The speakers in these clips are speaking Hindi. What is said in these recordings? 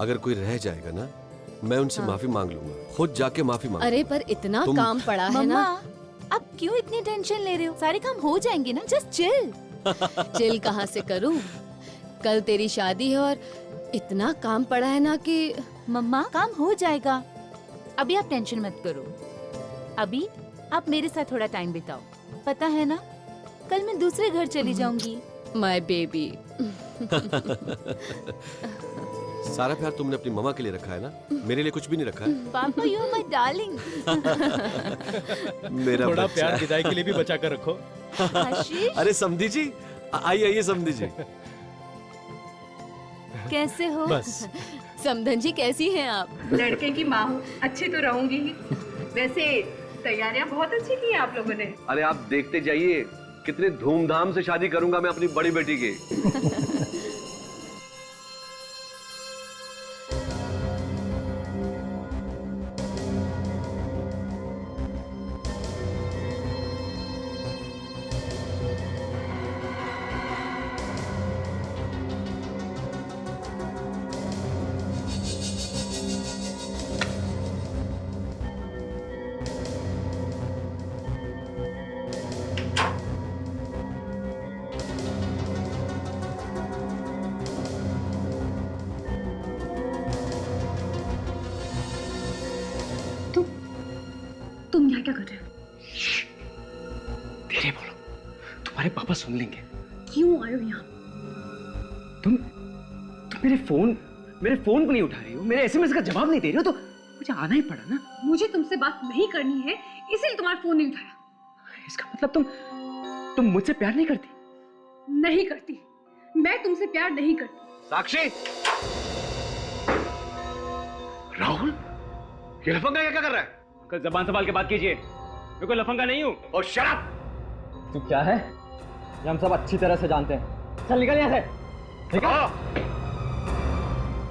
अगर कोई रह जाएगा ना, मैं उनसे माफी मांग लूंगा, खुद जाके माफी मांग। अरे पर इतना काम पड़ा है ना। अब क्यों इतनी टेंशन ले रहे हो? सारे काम हो जाएंगे ना, जस्ट चिल। चिल कहाँ से करूं? कल तेरी शादी है और इतना काम पड़ा है ना कि मम्मा काम हो जाएगा, अभी आप टेंशन मत करो। अभी आप मेरे साथ थोड़ा टाइम बिताओ, पता है ना कल मैं दूसरे घर चली जाऊंगी। My baby. सारा प्यार तुमने अपनी मम्मा के लिए रखा है ना, मेरे लिए कुछ भी नहीं रखा है। पापा यू आर माय डार्लिंग। मेरा थोड़ा बच्चा। प्यार विदाई के लिए भी बचा कर रखो। आशीष अरे समधी जी, आइए समधी जी। कैसे हो? बस समधन जी कैसी हैं आप? लड़के की माँ हूँ, अच्छी तो रहूंगी ही। वैसे तैयारियां बहुत अच्छी की हैं आप लोगों ने। अरे आप देखते जाइए, कितने धूमधाम से शादी करूंगा मैं अपनी बड़ी बेटी की। तुम यहाँ क्या कर रहे हो? धीरे बोलो, तुम्हारे पापा सुन लेंगे। क्यों आए हो यहाँ? तुम मेरे फोन को नहीं उठा रही हो, मेरे एसएमएस का जवाब नहीं दे रही हो, तो मुझे आना ही पड़ा ना। मुझे तुमसे बात नहीं करनी है, इसीलिए तुम्हारा फोन नहीं उठाया। इसका मतलब तुम मुझसे प्यार नहीं करती? नहीं करती, मैं तुमसे प्यार नहीं करती। साक्षी, राहुल, ये लफंगा क्या कर रहा है? कल जबान संभाल के बात कीजिए, मैं कोई लफंगा नहीं हूँ। और शट अप! तू क्या है ये हम सब अच्छी तरह से जानते हैं। चल निकल यहाँ से। निकल।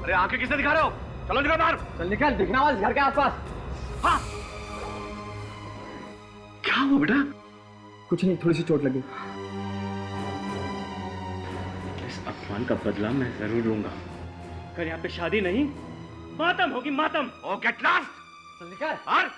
अरे आंखें किससे दिखा रहे हो? चलो निकल बाहर। चल निकल, दिखना वाला घर के आसपास। हाँ। क्या हुआ बेटा? कुछ नहीं, थोड़ी सी चोट लगी। इस अपमान का बदला मैं जरूर लूंगा। अगर यहाँ पे शादी नहीं, मातम होगी, मातम। ओ गेट लॉस्ट! चल निकल। बाहर!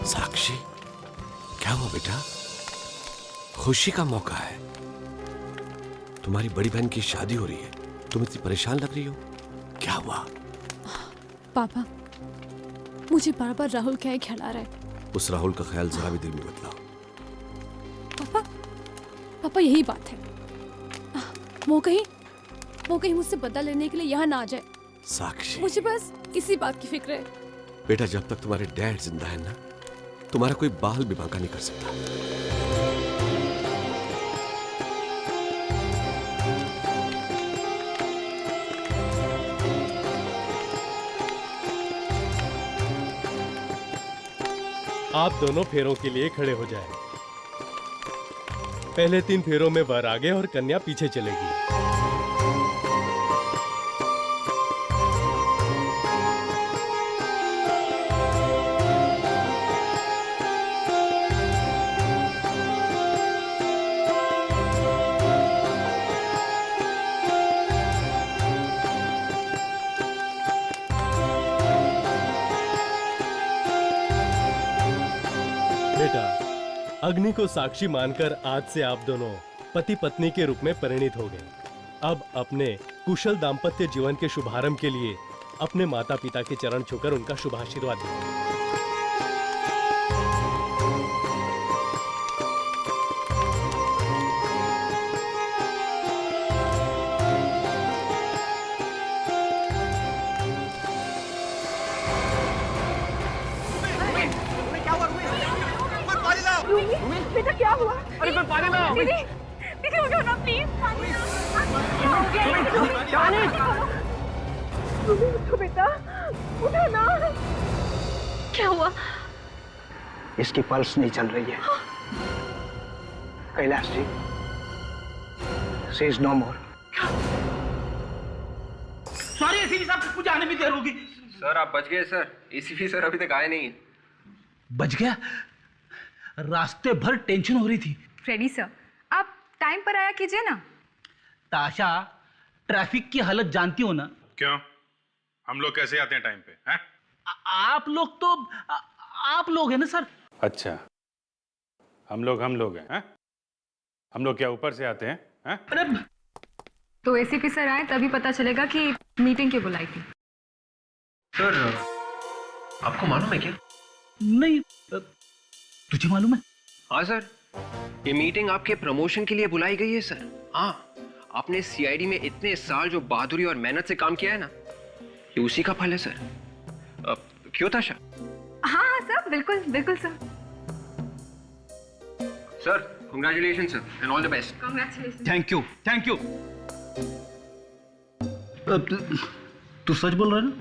साक्षी, क्या हुआ बेटा? खुशी का मौका है, तुम्हारी बड़ी बहन की शादी हो रही है, तुम इतनी परेशान लग रही हो, क्या हुआ? पापा, मुझे बार बार राहुल क्या ही ख्याल आ रहा है। उस राहुल का ख्याल जरा भी दिल में मत लाओ। पापा यही बात है, वो कहीं मुझसे बदला लेने के लिए यहाँ ना आ जाए। साक्षी, मुझे बस इसी बात की फिक्र है। बेटा जब तक तुम्हारे डैड जिंदा है ना, तुम्हारा कोई बाल भी बांका नहीं कर सकता। आप दोनों फेरों के लिए खड़े हो जाएं। पहले 3 फेरों में वर आगे और कन्या पीछे चलेगी। बेटा, अग्नि को साक्षी मानकर आज से आप दोनों पति पत्नी के रूप में परिणित हो गए। अब अपने कुशल दाम्पत्य जीवन के शुभारंभ के लिए अपने माता पिता के चरण छूकर उनका शुभाशीर्वाद दीजिए। बेटा क्या हुआ? अरे मैं पानी में दीदी, दीदी उठो ना प्लीज। क्या हो गया? उठो बेटा, उठो ना। क्या हुआ? इसकी पल्स नहीं चल रही है। Kailash ji, she is no more. Sorry ACP साहब, मुझे आने में देर होगी। सर आप बच गए सर, एसीपी सर अभी तक आए नहीं। बच गया? रास्ते भर टेंशन हो रही थी। फ्रेडी सर, आप टाइम पर आया कीजिए ना। ताशा, ट्रैफिक की हालत जानती हो ना? क्यों? हम लोग कैसे आते हैं टाइम पे? हैं? आप लोग तो आप लोग हैं ना सर। अच्छा, हम लोग हैं? हम लोग क्या ऊपर से आते हैं? हैं? अरे तो एसीपी सर आए तभी पता चलेगा कि मीटिंग क्यों बुलाई थी। सर आपको मालूम है क्या? नहीं, तुझे मालूम है? हाँ सर, ये मीटिंग आपके प्रमोशन के लिए बुलाई गई है सर। हाँ, आपने सीआईडी में इतने साल जो बहादुरी और मेहनत से काम किया है ना, ये उसी का फल है सर। क्यों ताशा? हाँ हाँ सर, बिल्कुल बिल्कुल sir. Sir congratulation sir and all the best. Congratulation. Thank you. तू सच बोल रहा है ना?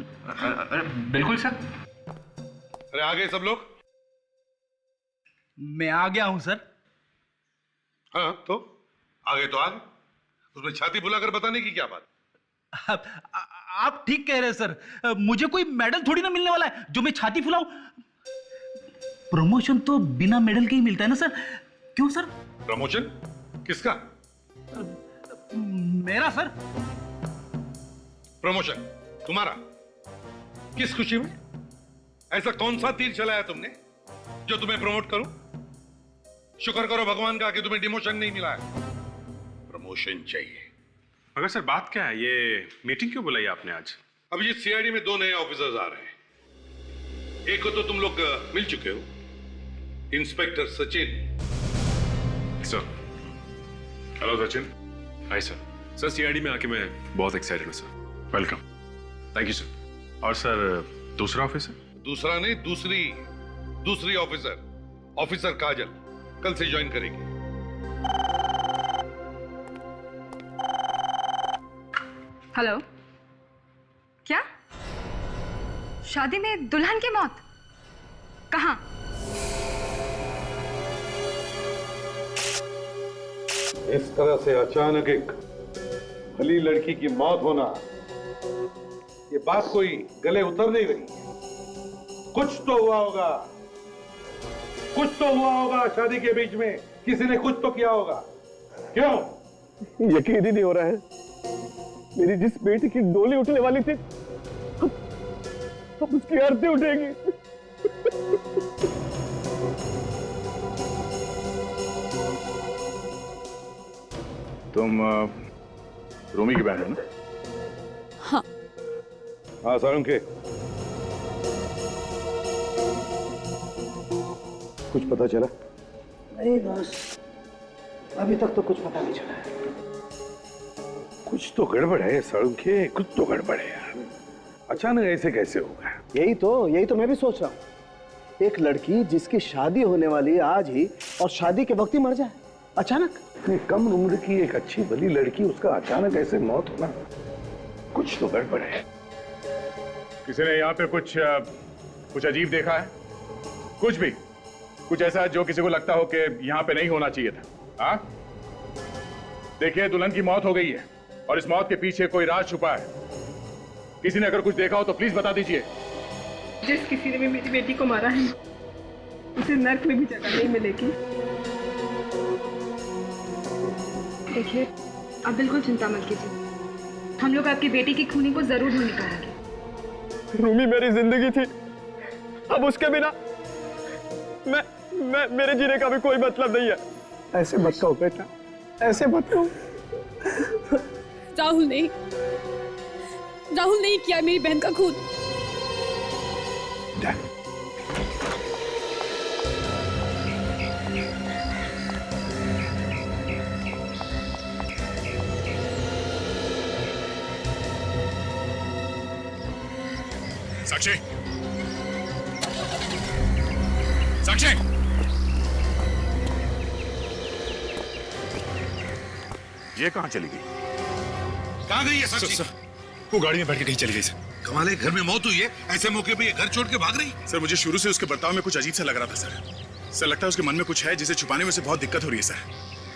अरे बिल्कुल सर। अरे आ गए सब लोग? मैं आ गया हूं सर। हाँ तो आ गए तो आ गए, उसमें छाती फुलाकर बताने की क्या बात? आप ठीक कह रहे हैं सर, मुझे कोई मेडल थोड़ी ना मिलने वाला है जो मैं छाती फुलाऊं। प्रमोशन तो बिना मेडल के ही मिलता है ना सर, क्यों सर? प्रमोशन किसका? मेरा सर। प्रमोशन तुम्हारा? किस खुशी में? ऐसा कौन सा तीर चलाया तुमने जो तुम्हें प्रमोट करूं? शुक्र करो भगवान का कि तुम्हें डिमोशन नहीं मिला है, प्रमोशन चाहिए। मगर सर बात क्या है, ये मीटिंग क्यों बुलाई आपने आज? अब ये सीआईडी में 2 नए ऑफिसर्स आ रहे हैं। एक को तो तुम लोग मिल चुके हो, inspector Sachin. Sir hello Sachin. Hi sir. Sir CID में आके मैं बहुत एक्साइटेड हूँ sir. Welcome. Thank you sir. और सर दूसरा ऑफिसर? दूसरा नहीं, दूसरी ऑफिसर काजल कल से ज्वाइन करेगी। हेलो, क्या शादी में दुल्हन की मौत? कहाँ? इस तरह से अचानक एक भली लड़की की मौत होना, ये बात कोई गले उतर नहीं रही। कुछ तो हुआ होगा शादी के बीच में, किसी ने कुछ तो किया होगा। क्यों? यकीन ही नहीं हो रहा है, मेरी जिस बेटी की डोली उठने वाली थी, अब उसकी आरती उठेगी। तुम रोमी की बहन हो ना? हाँ। हाँ सारंगे, कुछ पता चला? नहीं बस, अभी तक तो कुछ पता नहीं चला है। कुछ तो गड़बड़ है सारंगे, कुछ तो गड़बड़ है यार। अचानक ऐसे कैसे होगा? यही तो मैं भी सोच रहा हूँ। एक लड़की जिसकी शादी होने वाली है आज ही, और शादी के वक्त ही मर जाए अचानक। इतनी कम उम्र की एक अच्छी भली लड़की, उसका अचानक ऐसे मौत होना, कुछ तो गड़बड़ है। किसी ने यहाँ पे कुछ अजीब देखा है? कुछ ऐसा जो किसी को लगता हो कि यहाँ पे नहीं होना चाहिए था? हाँ, देखिए दुल्हन की मौत हो गई है और इस मौत के पीछे कोई राज छुपा है। किसी ने अगर कुछ देखा हो तो प्लीज बता दीजिए। जिस किसी ने भी मेरी बेटी को मारा है, उसे नर्क में भी जगह नहीं मिलेगी। देखिए, आप बिल्कुल चिंता मत कीजिए, हम लोग आपकी बेटी की खूनी को जरूर ढूंढ निकालेंगे। रूमी मेरी जिंदगी थी, अब उसके बिना मेरे जीने का भी कोई मतलब नहीं है। ऐसे मत कहो बेटा, ऐसे मत कहो। राहुल नहीं किया मेरी बहन का खून। साक्षी, ये कहाँ चली गई? कहाँ गई है साक्षी? सर, वो गाड़ी में बैठ के कहीं चली गई सर। कमाल है, घर में मौत हुई है, ऐसे मौके पे ये घर छोड़ के भाग रही? सर मुझे शुरू से उसके बर्ताव में कुछ अजीब सा लग रहा था सर। लगता है उसके मन में कुछ है जिसे छुपाने में से बहुत दिक्कत हो रही है सर।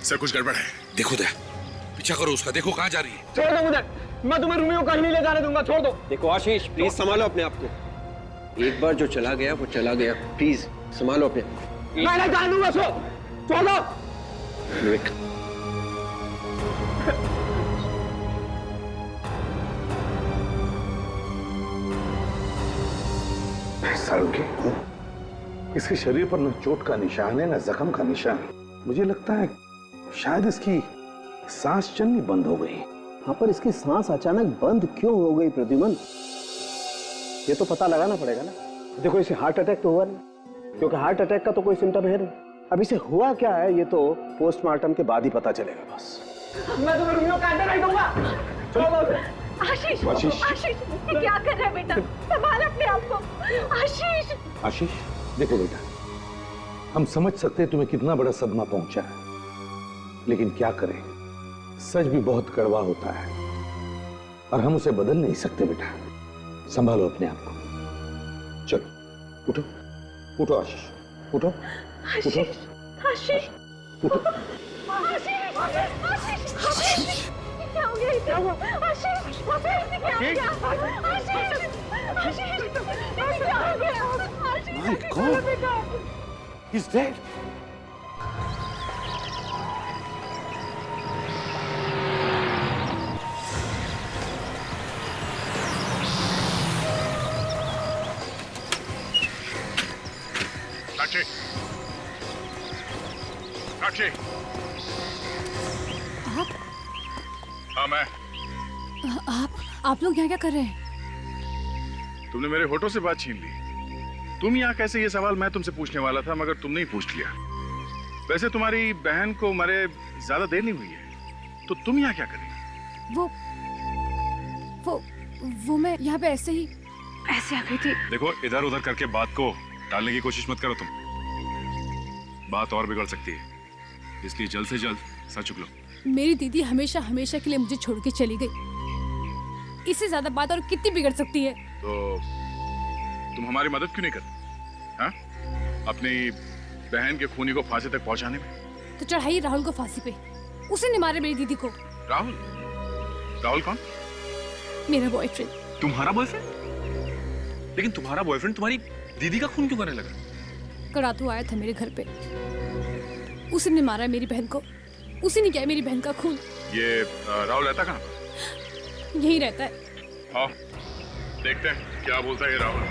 सर कुछ गड़बड़ है। देखो दे, पीछा करो उसका, देखो कहाँ जा रही है। छोड़ दो मुझे, मैं तुम्हें रूमी को कहीं नहीं ले जाने दूंगा, छोड़ दो। देखो आशीष, प्लीज संभालो अपने आप को। एक बार जो चला गया वो चला गया, प्लीज संभालो अपने आप को। मैं नहीं जाने दूंगा उसको, छोड़ दो। विवेक, सारुके, इसके शरीर पर न चोट का निशान है न जख्म का निशान। मुझे लगता है शायद इसकी सांस चलनी बंद हो गई। हाँ, पर इसकी सांस अचानक बंद क्यों हो गई प्रद्युमन, ये तो पता लगाना पड़ेगा ना। देखो इसे हार्ट अटैक तो हुआ नहीं, क्योंकि हार्ट अटैक का तो कोई सिम्टम है नहीं। अब इसे हुआ क्या है ये तो पोस्टमार्टम के बाद ही पता चलेगा। बस मैं तुम्हें रूमी को काटने नहीं दूंगा, छोड़ दो। आशीष, आशीष। आशीष, ये क्या कर रहा है बेटा? संभाल अपने आप को। आशीष, आशीष, देखो बेटा, हम समझ सकते हैं तुम्हें कितना बड़ा सदमा पहुंचा है, लेकिन क्या करें, सच भी बहुत कड़वा होता है और हम उसे बदल नहीं सकते। बेटा संभालो अपने आप को। चलो उठो, उठो आशीष, उठो, उठो, आशीष, आशीष, उठो। आशीष, आशीष, आशीष, क्या हो गया? क्या हुआ? आशीष, आशीष, क्या हो गया? आशीष, आशीष, क्या हो गया? आशीष, My God, बेटा, he's dead. साक्षी, साक्षी। आप हाँ मैं। आप लोग यहाँ क्या कर रहे हैं? तुमने मेरे होठों से बात छीन ली। तुम यहाँ कैसे, ये सवाल मैं तुमसे पूछने वाला था मगर तुमने ही पूछ लिया। वैसे तुम्हारी बहन को मरे ज्यादा देर नहीं हुई है, तो तुम यहाँ क्या कर रही हो? वो मैं यहाँ पे ऐसे आ गई थी। देखो, इधर उधर करके बात को टालने की कोशिश मत करो तुम, बात और बिगड़ सकती है, इसलिए जल्द से जल्द सच चुक लो। मेरी दीदी हमेशा हमेशा के लिए मुझे छोड़ के चली गई, इससे ज्यादा बात और कितनी बिगड़ सकती है? तो तुम हमारी मदद क्यों नहीं करते? हाँ? अपनी बहन के खूनी को फांसी तक पहुंचाने में। तो चढ़ाई राहुल को फांसी पे, उसी ने मारे मेरी दीदी को। राहुल? राहुल कौन? मेरा बॉयफ्रेंड। तुम्हारा बॉयफ्रेंड? लेकिन तुम्हारा बॉयफ्रेंड तुम्हारी दीदी का खून क्यों करने लगा? करातू आया था मेरे घर पे, उसी ने मारा मेरी बहन को, उसी ने किया मेरी बहन का खून। ये राहुल रहता कहाँ? यही रहता है। हाँ, देखते हैं क्या बोलता है ये राहुल।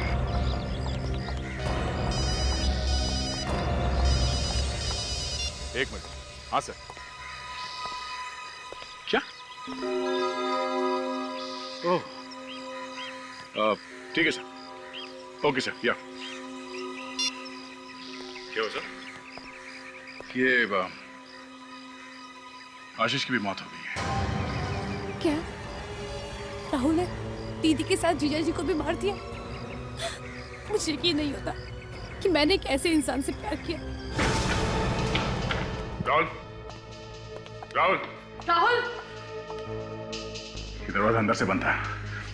एक मिनट। हाँ सर। क्या? ओह, ठीक है सर। ओके सर, या। क्या हो सर? ये आशीष की भी मौत हो गई है। क्या राहुल ने दीदी के साथ जीजा जी को भी मार दिया? मुझे यकीन नहीं होता कि मैंने एक ऐसे इंसान से प्यार किया। राहुल, राहुल, राहुल, ये दरवाजा अंदर से बंद था,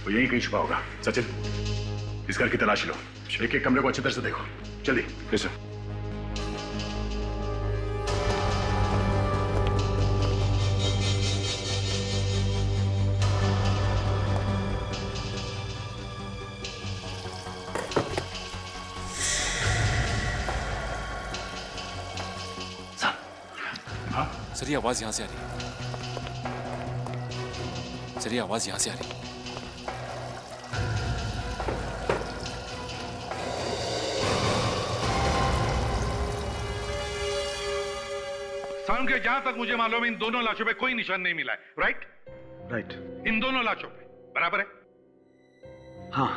वो यहीं कहीं छुपा होगा। सचिन, इस घर की तलाशी लो, एक एक कमरे को अच्छी तरह से देखो, जल्दी। Yes sir. सर ये आवाज यहाँ से आ रही है। सर ये आवाज यहाँ से आ रही है। सारुण के जहां तक मुझे मालूम है इन दोनों लाशों पे कोई निशान नहीं मिला है, राइट? राइट। इन दोनों लाशों पे बराबर है? हाँ।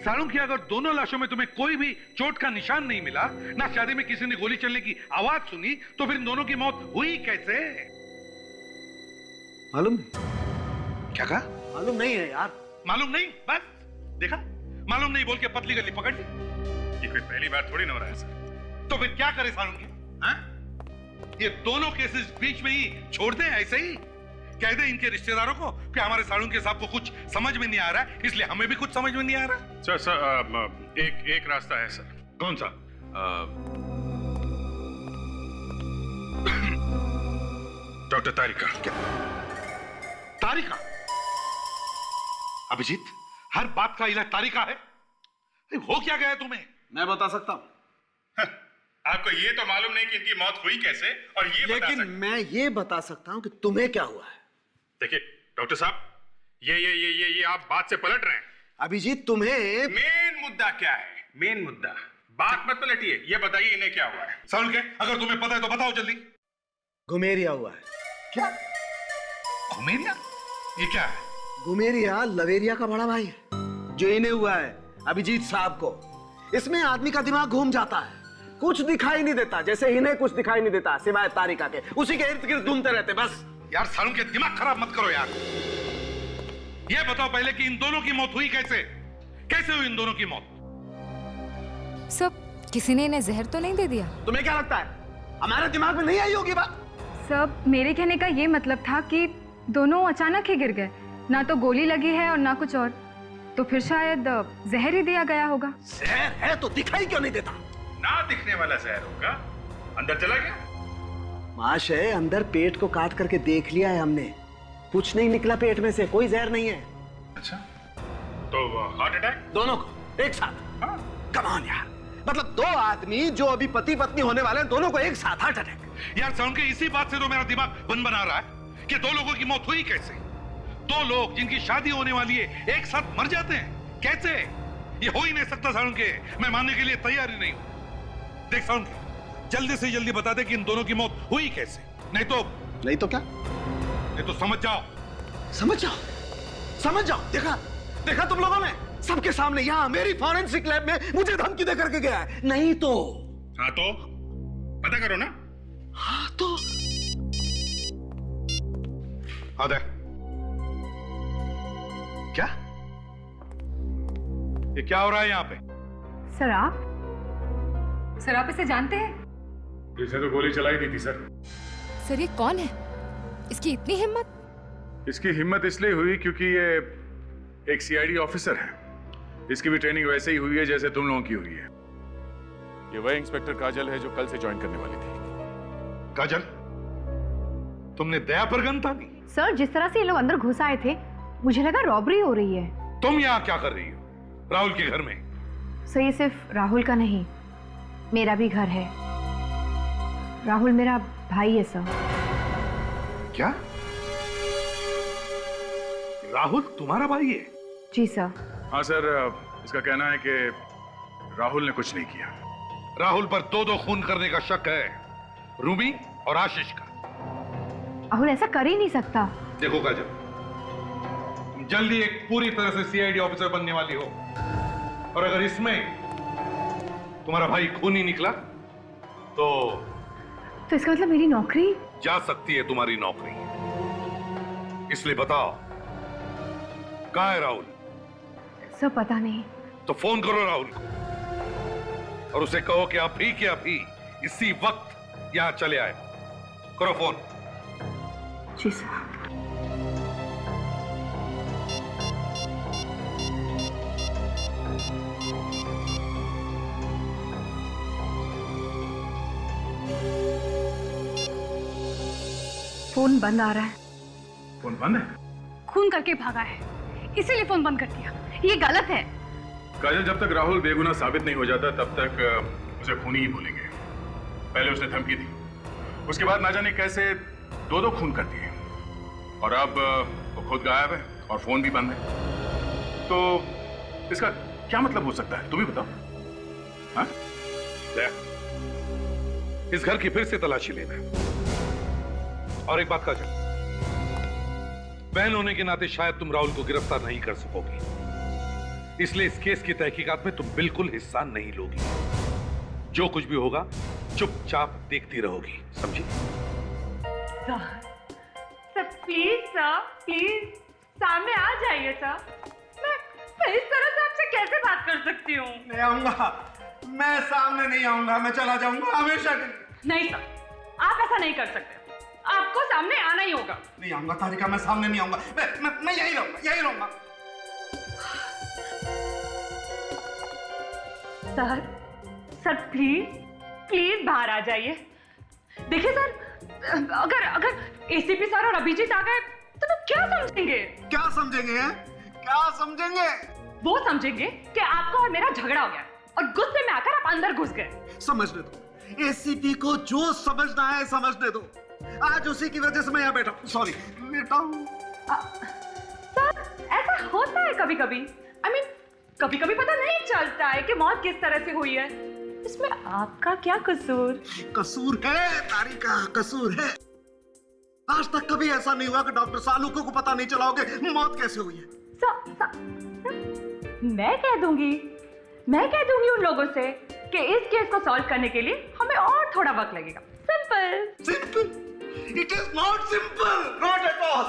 सारुण की अगर दोनों लाशों में तुम्हें कोई भी चोट का निशान नहीं मिला, ना शादी में किसी ने गोली चलने की आवाज सुनी, तो फिर इन दोनों की मौत हुई कैसे? मालूम नहीं। क्या कहा? मालूम नहीं है यार। मालूम नहीं? बस देखा, मालूम नहीं बोल के पतली गली पकड़ ली। ये कोई पहली बार थोड़ी ना हो रहा है सर। तो फिर क्या करे सारुण के? हाँ? ये दोनों केसेस बीच में ही छोड़ दें ऐसे ही? कह दे इनके रिश्तेदारों को कि हमारे सारुण के साहब को कुछ समझ में नहीं आ रहा है, इसलिए हमें भी कुछ समझ में नहीं आ रहा। सर एक रास्ता है सर। कौन सा? डॉक्टर तारिका। क्या तारिका? अभिजीत, हर बात का इलाज तारिका है? हो क्या गया तुम्हें? मैं बता सकता हूं। आपको ये तो मालूम नहीं कि इनकी मौत हुई कैसे, और ये लेकिन मैं ये बता सकता हूं कि तुम्हें क्या हुआ है। देखिए डॉक्टर साहब, ये आप बात से पलट रहे हैं। अभिजीत, तुम्हें मेन मुद्दा क्या है? मेन मुद्दा, बात मत पलटिए, ये बताइए इन्हें क्या हुआ है। सारुल के, अगर तुम्हें पता है तो बताओ जल्दी। घुमेरिया हुआ है। क्या? घुमेरिया? ये क्या है? घुमेरिया लवेरिया का बड़ा भाई है, जो इन्हें हुआ है अभिजीत साहब को। इसमें आदमी का दिमाग घूम जाता है, कुछ दिखाई नहीं देता, जैसे इन्हें कुछ दिखाई नहीं देता सिवाय तारिका के। उसी के इर्द गिर्द घूमते रहते बस। यार सारुल के, दिमाग खराब मत करो यार। ये बताओ पहले कि इन दोनों की मौत हुई कैसे? कैसे हुई इन दोनों की मौत? सब किसी ने इन्हें जहर तो नहीं दे दिया? तुम्हें क्या लगता है हमारे दिमाग में नहीं आई होगी बात? सब मेरे कहने का ये मतलब था कि दोनों अचानक ही गिर गए, ना तो गोली लगी है और ना कुछ और, तो फिर शायद जहर ही दिया गया होगा। जहर है तो दिखाई क्यों नहीं देता? ना दिखने वाला जहर होगा, अंदर चला गया। महाशय, अंदर पेट को काट करके देख लिया है हमने, कुछ नहीं निकला पेट में से, कोई जहर नहीं है। अच्छा, तो हार्ट अटैक? दोनों को एक साथ? कम ऑन यार, मतलब दो आदमी जो अभी पति पत्नी होने वाले हैं, दोनों को एक साथ हार्ट अटैक? यार सारुल के, इसी बात से तो मेरा दिमाग बन बना रहा है कि दो लोगों की मौत हुई कैसे। दो लोग जिनकी शादी होने वाली है एक साथ मर जाते हैं कैसे? ये हो ही नहीं सकता सारुल के, मैं मानने के लिए तैयार ही नहीं हूं। देख सारुल के, जल्दी से जल्दी बता दे कि इन दोनों की मौत हुई कैसे, नहीं तो क्या? नहीं तो समझ जाओ। समझ जाओ। देखा तुम लोगों ने, सबके सामने यहाँ मेरी फॉरेंसिक लैब में मुझे धमकी दे करके गया है। नहीं तो? हाँ तो पता करो ना। हाँ तो आदे क्या? ये क्या हो रहा है यहाँ पे? सर आप इसे जानते हैं? जिसे तो गोली चलाई दी थी सर। सर ये कौन है? इसकी इतनी हिम्मत? इसकी हिम्मत इसलिए हुई क्योंकि ये एक सीआईडी ऑफिसर है। इसकी भी ट्रेनिंग वैसे ही हुई है जैसे तुम लोगों की हुई है। ये वही इंस्पेक्टर काजल है जो कल से ज्वाइन करने वाली थी। काजल, तुमने दया पर गन तानी? सर जिस तरह से ये लोग अंदर घुस आए थे, मुझे लगा रॉबरी हो रही है। तुम यहाँ क्या कर रही हो राहुल के घर में? सर ये सिर्फ राहुल का नहीं, मेरा भी घर है। राहुल मेरा भाई है सर। क्या? राहुल तुम्हारा भाई है? जी सर। हाँ सर, इसका कहना है कि राहुल ने कुछ नहीं किया। राहुल पर दो खून करने का शक है, रूबी और आशीष का। राहुल ऐसा कर ही नहीं सकता। देखो काजल, तुम जल्दी एक पूरी तरह से सीआईडी ऑफिसर बनने वाली हो, और अगर इसमें तुम्हारा भाई खूनी निकला तो इसका मतलब मेरी नौकरी जा सकती है, तुम्हारी नौकरी। इसलिए बताओ कहाँ है राहुल? सर पता नहीं। तो फोन करो राहुल को और उसे कहो कि अभी के अभी इसी वक्त यहां चले आए। करो फोन। जी सर। फोन बंद आ रहा है। फोन बंद है? खून करके भागा है, इसीलिए फोन बंद कर दिया। ये गलत है। काजल, जब तक राहुल बेगुनाह साबित नहीं हो जाता तब तक उसे खूनी ही बोलेंगे। पहले उसने धमकी दी, उसके बाद ना जाने कैसे दो खून कर दिए, और अब वो खुद गायब है और फोन भी बंद है। तो इसका क्या मतलब हो सकता है, तुम ही बताओ। हाँ? इस घर की फिर से तलाशी लेना है। और एक बात काजल, बहन होने के नाते शायद तुम राहुल को गिरफ्तार नहीं कर सकोगी, इसलिए इस केस की तहकीकात में तुम बिल्कुल हिस्सा नहीं लोगी। जो कुछ भी होगा चुपचाप देखती रहोगी, समझी? सर प्लीज सर, प्लीज सामने आ जाइए सर। मैं इस तरह से आपसे कैसे बात कर सकती हूँ? नहीं आऊंगा, मैं सामने नहीं आऊंगा, मैं चला जाऊंगा हमेशा के लिए। नहीं सर, आप ऐसा नहीं कर सकते, आपको सामने आना ही होगा। नहीं आऊंगा तारिका, मैं सामने नहीं आऊंगा, मैं यही रहूंगा। सर प्लीज प्लीज बाहर आ जाइए। देखिए सर, अगर एसीपी सर और अभिजीत आ गए तो वो क्या समझेंगे? क्या समझेंगे हैं? क्या समझेंगे? वो समझेंगे कि आपका और मेरा झगड़ा हो गया और गुस्से में आकर आप अंदर घुस गए। समझने दो, एसीपी को जो समझना है समझने दो। आज उसी की वजह से मैं यहाँ बैठा हूँ। सॉरी, लेटा हूँ। सर, ऐसा होता है कभी कभी। कभी कभी पता नहीं चलता है कि मौत किस तरह से हुई है। इसमें आपका क्या कसूर? कसूर है तारिका, कसूर है। आज तक कभी ऐसा नहीं हुआ कि डॉक्टर सालुको को पता नहीं चला हो कि मौत कैसे हुई है। मैं कह दूंगी उन लोगों से कि इस केस को सॉल्व करने के लिए हमें और थोड़ा वक्त लगेगा। Simple. It is not simple, not at all.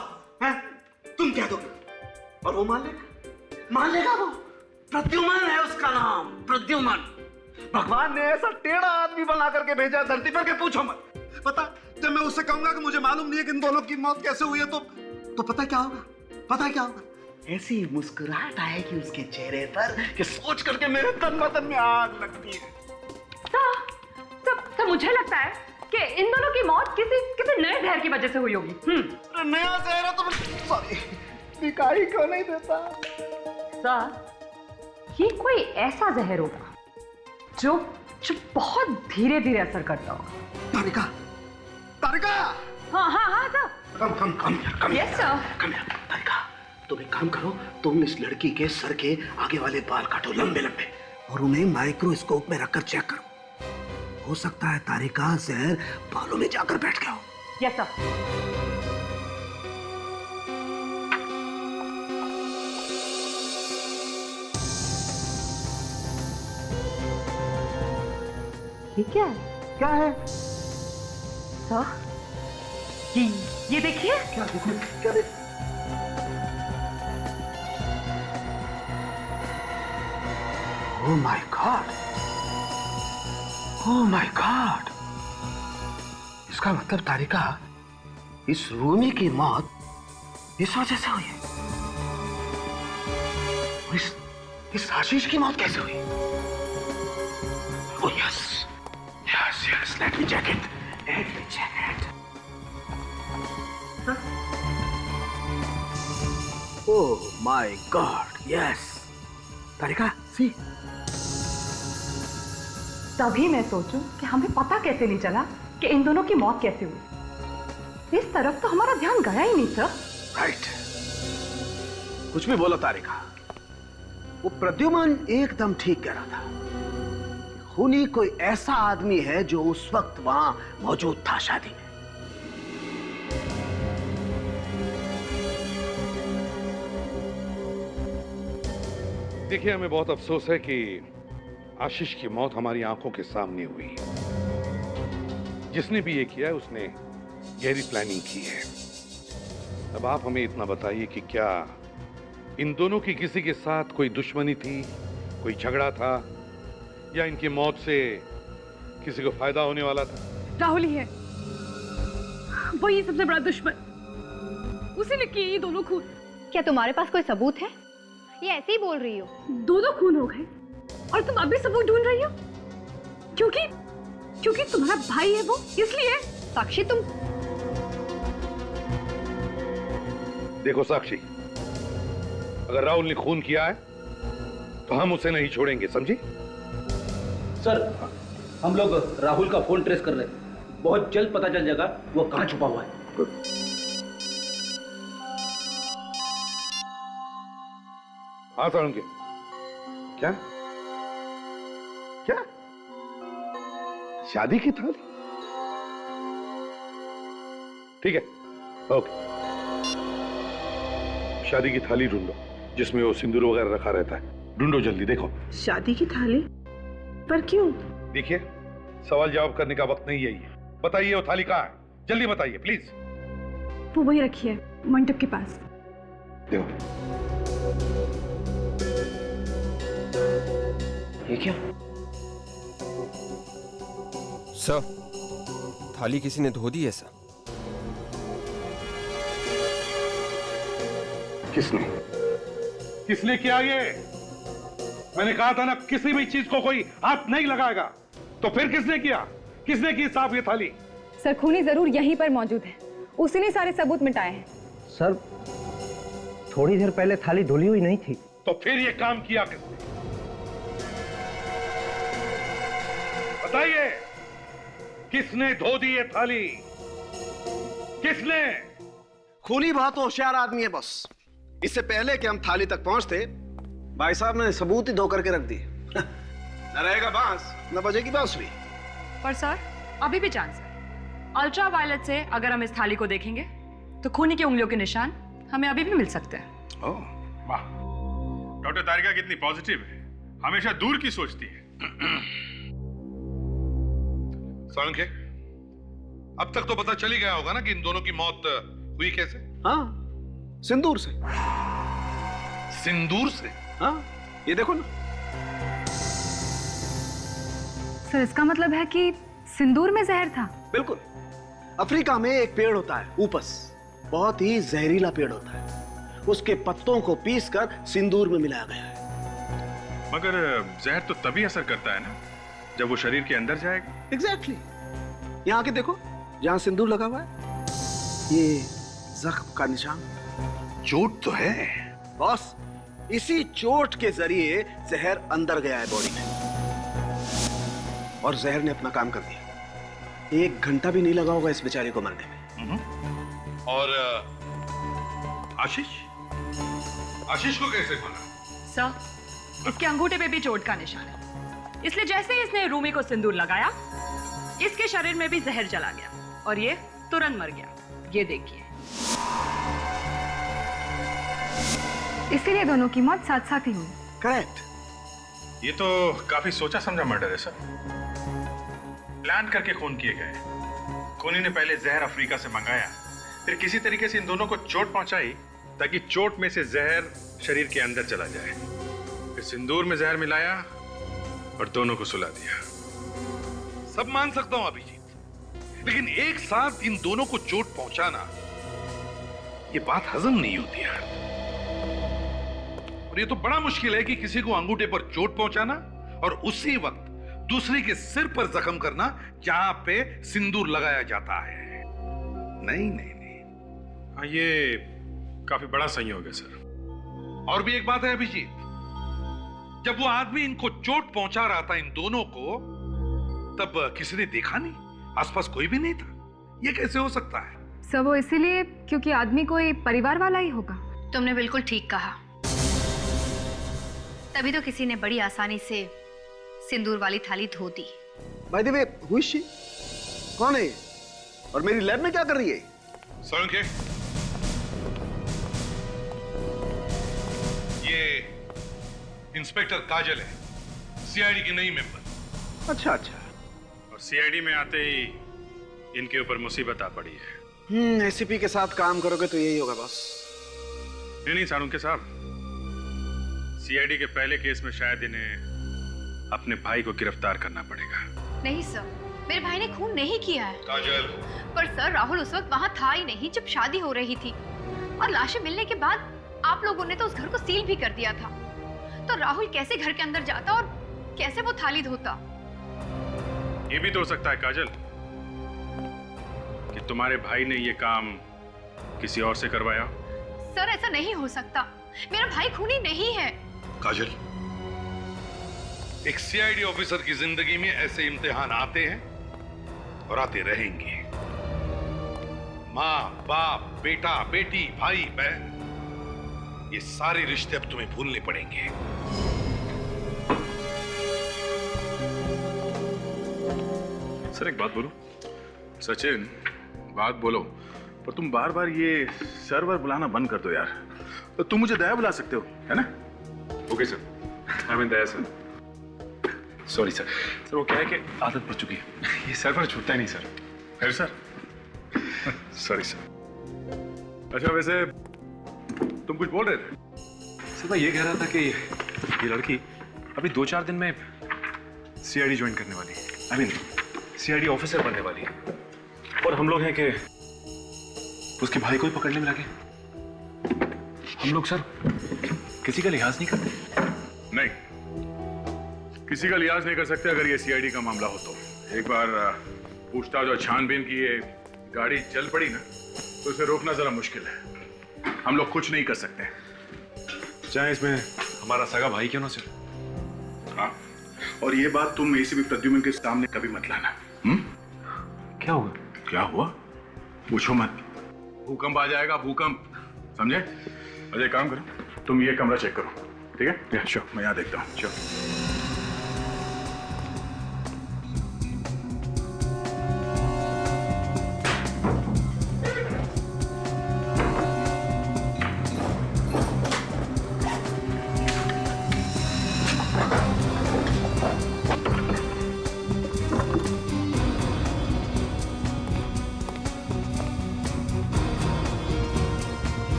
तुम कह दोगे और वो मान लेगा वो। प्रद्युमन है उसका नाम, प्रद्युमन। भगवान ने ऐसा टेढ़ा आदमी बना करके भेजा धरती पर के पूछो मत। पता, जब मैं उससे कहूंगा कि मुझे मालूम नहीं है कि इन दोनों की मौत कैसे हुई है तो पता क्या होगा? पता क्या होगा? ऐसी मुस्कुराहट आएगी उसके चेहरे पर कि सोच करके मेरे तन बदन में आग लगती है। तो मुझे लगता है कि इन दोनों की मौत किसी नए जहर की वजह से हुई होगी। नया जहर है तो सॉरी, दिखाई क्यों नहीं देता? सर, ये कोई ऐसा जहर होगा जो बहुत धीरे धीरे असर करता होगा। तारिका, हाँ सर। कम यस सर। तारिका, तुम एक काम करो, तुम इस लड़की के सर के आगे वाले बाल काटो लंबे लंबे और उन्हें माइक्रोस्कोप में रखकर चेक करो। हो सकता है तारिका जहर बालों में जाकर बैठ गया हो। Yes sir. ये क्या है? क्या है? सर, ये देखिए। क्या देखो? क्या देखो? Oh my God! Oh my God! इसका मतलब तारिका, इस रूमी की मौत इस वजह से हुई है। इस आशीष की मौत कैसे हुई? Oh yes, let me check it. Oh my God, yes. Tarika, see? तभी मैं सोचूं कि हमें पता कैसे नहीं चला कि इन दोनों की मौत कैसे हुई। इस तरफ तो हमारा ध्यान गया ही नहीं सर। राइट। कुछ भी बोलो तारिका, वो प्रद्युमन एकदम ठीक कह रहा था। खूनी कोई ऐसा आदमी है जो उस वक्त वहां मौजूद था शादी में। देखिए, हमें बहुत अफसोस है कि आशीष की मौत हमारी आंखों के सामने हुई। जिसने भी ये किया है उसने गहरी प्लानिंग की है। अब आप हमें इतना बताइए कि क्या इन दोनों की किसी के साथ कोई दुश्मनी थी, कोई झगड़ा था, या इनकी मौत से किसी को फायदा होने वाला था? राहुल ही है, वही सबसे बड़ा दुश्मन। उसी ने किए ये दोनों खून। क्या तुम्हारे पास कोई सबूत है? ये ऐसे ही बोल रही हो? दोनों खून हो गए और तुम अभी सबूत ढूंढ रही हो? क्योंकि तुम्हारा भाई है वो, इसलिए। साक्षी, तुम देखो साक्षी, अगर राहुल ने खून किया है तो हम उसे नहीं छोड़ेंगे, समझी? सर, हम लोग राहुल का फोन ट्रेस कर रहे हैं। बहुत जल्द पता चल जाएगा वो कहाँ छुपा हुआ है। हाँ सारंग, क्या शादी की थाली? ठीक है, ओके। शादी की थाली ढूंढो जिसमें वो सिंदूर वगैरह रखा रहता है। ढूंढो जल्दी, देखो। शादी की थाली? पर क्यों? देखिए, सवाल जवाब करने का वक्त नहीं है ये। बताइए वो थाली कहाँ है? जल्दी बताइए प्लीज। वो वही रखी है, मंडप के पास। देखो। ये क्या? सर, थाली किसी ने धो दी है सर। किसने किया ये? मैंने कहा था ना, किसी भी चीज को कोई हाथ नहीं लगाएगा। तो फिर किसने किया? किसने की साफ ये थाली? सर, खूनी जरूर यहीं पर मौजूद है उसी ने सारे सबूत मिटाए हैं। सर, थोड़ी देर पहले थाली धुली हुई नहीं थी। तो फिर ये काम किया किसने? बताइए, किसने धो दी ये थाली? किसने? खूनी बहुत होशियार आदमी है बॉस। इससे पहले कि हम थाली तक पहुंचते, भाई साहब ने सबूत ही धो करके रख दिए। न रहेगा बांस, न बजेगी बांसुरी। पर सर, अभी भी चांस है। अल्ट्रा वायलेट से अगर हम इस थाली को देखेंगे तो खूनी की उंगलियों के निशान हमें अभी भी मिल सकते हैं। वाह, डॉक्टर तारिका कितनी पॉजिटिव है, हमेशा दूर की सोचती है। सोलंके, अब तक तो पता चल ही गया होगा ना कि इन दोनों की मौत हुई कैसे? हाँ, सिंदूर से। सिंदूर से? हाँ, ये देखो ना। सर, इसका मतलब है कि सिंदूर में जहर था? बिल्कुल। अफ्रीका में एक पेड़ होता है ऊपस, बहुत ही जहरीला पेड़ होता है। उसके पत्तों को पीसकर सिंदूर में मिलाया गया है। मगर जहर तो तभी असर करता है ना जब वो शरीर के अंदर जाएगा। एग्जैक्टली। यहाँ आके देखो, जहाँ सिंदूर लगा हुआ है, ये जख्म का निशान। चोट तो है बॉस, इसी चोट के जरिए जहर अंदर गया है बॉडी में, और जहर ने अपना काम कर दिया। 1 घंटा भी नहीं लगा होगा इस बेचारे को मरने में। और आशीष? आशीष को कैसे मारा? सर, इसके अंगूठे पे भी चोट का निशान है, इसलिए जैसे ही इसने रूमी को सिंदूर लगाया, इसके शरीर में भी जहर चला गया और ये तुरंत मर गया। ये देखिए। इसीलिए दोनों की मौत साथ साथ ही हुई। करेक्ट। ये तो काफी सोचा समझा मर्डर है सर। प्लान करके खून किए गए। खूनी ने पहले जहर अफ्रीका से मंगाया, फिर किसी तरीके से इन दोनों को चोट पहुंचाई ताकि चोट में से जहर शरीर के अंदर चला जाए। फिर सिंदूर में जहर मिलाया और दोनों को सुला दिया। सब मान सकता हूं अभिजीत, लेकिन एक साथ इन दोनों को चोट पहुंचाना, ये बात हजम नहीं होती यार। और ये तो बड़ा मुश्किल है कि किसी को अंगूठे पर चोट पहुंचाना और उसी वक्त दूसरे के सिर पर जख्म करना जहां पे सिंदूर लगाया जाता है। नहीं नहीं नहीं, हाँ, ये काफी बड़ा संयोग है सर। और भी एक बात है अभिजीत, जब वो आदमी इनको चोट पहुंचा रहा था इन दोनों को, तब किसी ने देखा नहीं, आसपास कोई भी नहीं था। ये कैसे हो सकता है? सर, वो इसीलिए क्योंकि आदमी कोई परिवार वाला ही होगा। तुमने बिल्कुल ठीक कहा। तभी तो किसी ने बड़ी आसानी से सिंदूर वाली थाली धो दी। By the way, who is she? कौन है ये? और मेरी लैब में क्या कर रही है? सोलंके, ये इंस्पेक्टर काजल है, सीआईडी की नई मेंबर। अच्छा अच्छा। और सीआईडी में आते ही इनके ऊपर मुसीबत आ पड़ी है। एसीपी के साथ काम करोगे तो यही होगा बॉस। नहीं सालुंके साहब, सीआईडी के पहले केस में शायद इन्हें अपने भाई को गिरफ्तार करना पड़ेगा। नहीं सर, मेरे भाई ने खून नहीं किया है। काजल। पर सर, राहुल उस वक्त वहाँ था ही नहीं जब शादी हो रही थी, और लाशें मिलने के बाद आप लोगों ने तो उस घर को सील भी कर दिया था। तो राहुल कैसे घर के अंदर जाता और कैसे वो थाली धोता? ये भी तो हो सकता है काजल कि तुम्हारे भाई ने ये काम किसी और से करवाया। सर, ऐसा नहीं हो सकता। मेरा भाई खूनी नहीं है। काजल, एक सीआईडी ऑफिसर की जिंदगी में ऐसे इम्तिहान आते हैं और आते रहेंगे। माँ बाप, बेटा बेटी, भाई बहन, ये सारे रिश्ते अब तुम्हें भूलने पड़ेंगे। सर एक बात बोलो। सचिन, बात बोलो, पर तुम बार बार ये सर्वर बुलाना बंद कर दो यार। तो तुम मुझे दया बुला सकते हो, है ना? Okay sir, I mean Daya sir. Sorry sir. Sir वो क्या है कि आदत पड़ चुकी है, ये सर्वर छूटता ही नहीं सर। फिर सर सॉरी सर। अच्छा वैसे तुम कुछ बोल रहे थे? सर मैं ये कह रहा था कि ये लड़की अभी 2-4 दिन में सीआईडी ज्वाइन करने वाली है, आई मीन सीआईडी ऑफिसर बनने वाली है, और हम लोग हैं कि उसके भाई को ही पकड़ने में लगे। हम लोग सर किसी का लिहाज नहीं करते। नहीं, किसी का लिहाज नहीं कर सकते अगर ये सीआईडी का मामला हो तो। एक बार पूछताछ और छानबीन की ये गाड़ी चल पड़ी ना, तो इसे रोकना जरा मुश्किल है। हम लोग कुछ नहीं कर सकते। चाहे इसमें हमारा सगा भाई क्यों ना सिर। हाँ, और ये बात तुम एसीपी प्रद्युम्न के सामने कभी मत लाना। क्या हुआ? क्या हुआ? पूछो मत। भूकंप आ जाएगा, भूकंप, समझे? अजय काम करो, तुम ये कमरा चेक करो, ठीक है? श्योर, मैं यहाँ देखता हूँ। श्योर।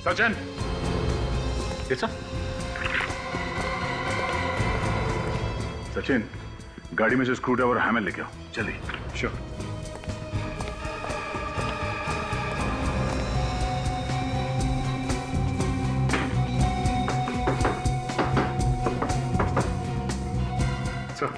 सचिन, सचिन, गाड़ी में से स्क्रू ड्राइवर और हैमर लेके आओ, जल्दी। श्योर। सर,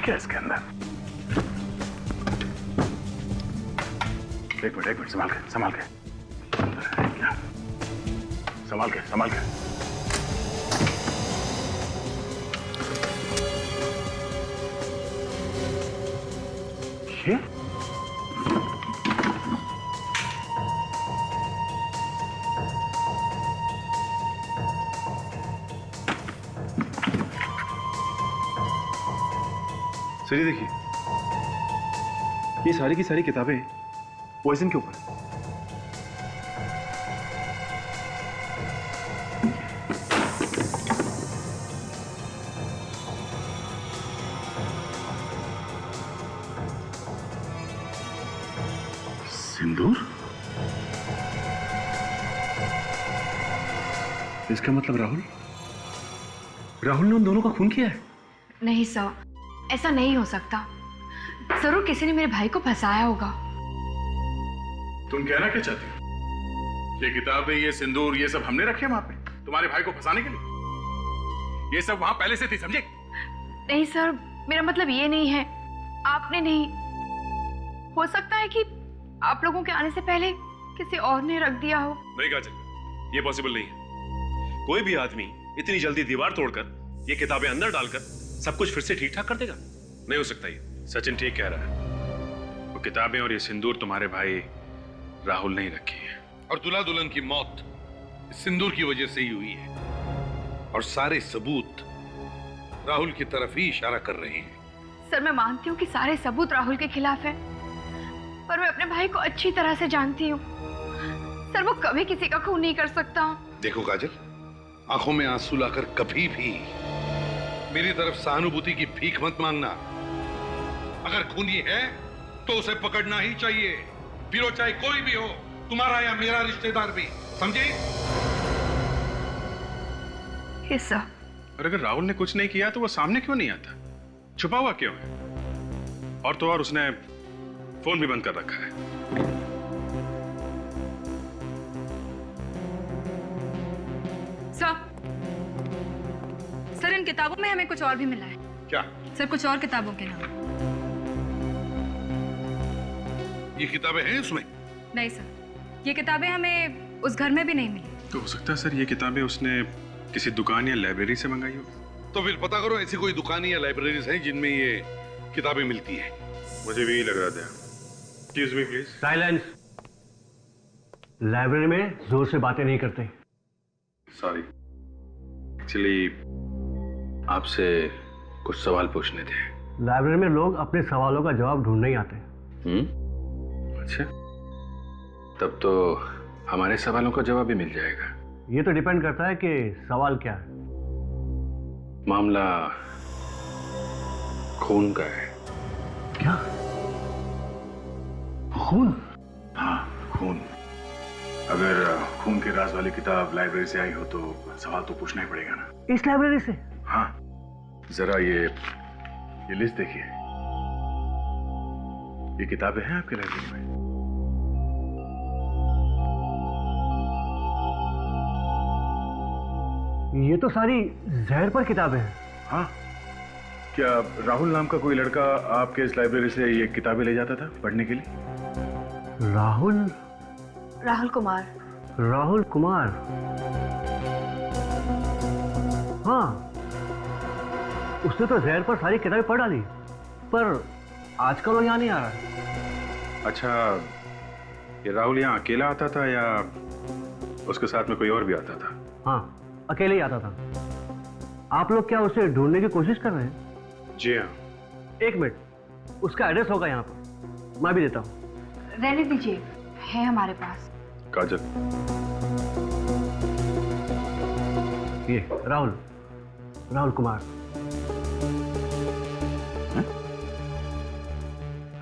क्या इसके अंदर? एक मिनट, संभाल के, संभाल के, संभाल के, संभाल के। ये सर, ये देखिए, ये सारी की सारी किताबें पॉइजन के ऊपर। सिंदूर? इसका मतलब राहुल ने उन दोनों का खून किया है? नहीं सर, ऐसा नहीं हो सकता। जरूर किसी ने मेरे भाई को फंसाया होगा। तुम कहना क्या चाहती हो? ये किताबें, ये सिंदूर, ये सब हमने रखे वहां पे तुम्हारे भाई को फंसाने के लिए? ये सब वहां पहले से थी, समझे? नहीं सर, मेरा मतलब ये नहीं है। आपने नहीं, हो सकता है कि आप लोगों के आने से पहले किसी और ने रख दिया हो। नहीं काजल, ये पॉसिबल नहीं है। कोई भी आदमी इतनी जल्दी दीवार तोड़कर ये किताबें अंदर डालकर सब कुछ फिर से ठीक ठाक कर देगा? नहीं हो सकता ये। सचिन ठीक कह रहा है। वो किताबें और ये सिंदूर तुम्हारे भाई राहुल ने ही रखी है। और दूल्हा दुल्हन की मौत इस सिंदूर की वजह से ही हुई है। और सारे सबूत राहुल की तरफ ही इशारा कर रहे हैं। सर, मैं मानती हूँ कि सारे सबूत राहुल के खिलाफ है, पर मैं अपने भाई को अच्छी तरह से जानती हूँ। सर, वो कभी किसी का खून नहीं कर सकता। देखो काजल, आंखों में आंसू लाकर कभी भी मेरी तरफ सहानुभूति की भीख मत मांगना। अगर खूनी है तो उसे पकड़ना ही चाहिए, फिर वो चाहे कोई भी हो, तुम्हारा या मेरा रिश्तेदार भी, समझे? Yes sir. और अगर राहुल ने कुछ नहीं किया तो वो सामने क्यों नहीं आता? छुपा हुआ क्यों है? और तो और उसने फोन भी बंद कर रखा है। सर, इन किताबों में हमें कुछ और भी मिला है। क्या? सर, कुछ और किताबों के नाम। ये किताबें हैं इसमें? नहीं सर, ये किताबें हमें उस घर में भी नहीं मिली। तो हो सकता है सर ये किताबें उसने किसी दुकान या लाइब्रेरी से मंगाई हो। तो फिर पता करो ऐसी कोई दुकान या लाइब्रेरीज हैं जिनमें ये किताबें मिलती हैं। मुझे भी यही लग रहा था। Excuse me please. Silence. Library में जोर से बातें नहीं करते। सॉरी, एक्चुअली आपसे कुछ सवाल पूछने थे। लाइब्रेरी में लोग अपने सवालों का जवाब ढूंढने ही आते हैं। अच्छा, तब तो हमारे सवालों का जवाब भी मिल जाएगा। ये तो डिपेंड करता है कि सवाल क्या है। मामला खून का है। क्या? खून? हाँ, खून। अगर खून के राज वाली किताब लाइब्रेरी से आई हो तो सवाल तो पूछना ही पड़ेगा ना। इस लाइब्रेरी से? हाँ, जरा ये लिस्ट देखिए। ये किताबें हैं आपके लाइब्रेरी में? ये तो सारी जहर पर किताबें हैं। हाँ, क्या राहुल नाम का कोई लड़का आपके इस लाइब्रेरी से ये किताबें ले जाता था पढ़ने के लिए? राहुल कुमार। राहुल कुमार? हाँ, उसने तो जहर पर सारी किताबें पढ़ डाली, पर आजकल वो यहाँ नहीं आ रहा। अच्छा, ये राहुल यहाँ अकेला आता था या उसके साथ में कोई और भी आता था? हाँ, अकेले ही आता था। आप लोग क्या उसे ढूंढने की कोशिश कर रहे हैं? जी हाँ। एक मिनट, उसका एड्रेस होगा यहाँ पर, मैं भी देता हूँ। रहने दीजिए, है हमारे पास। काजल, ये राहुल कुमार।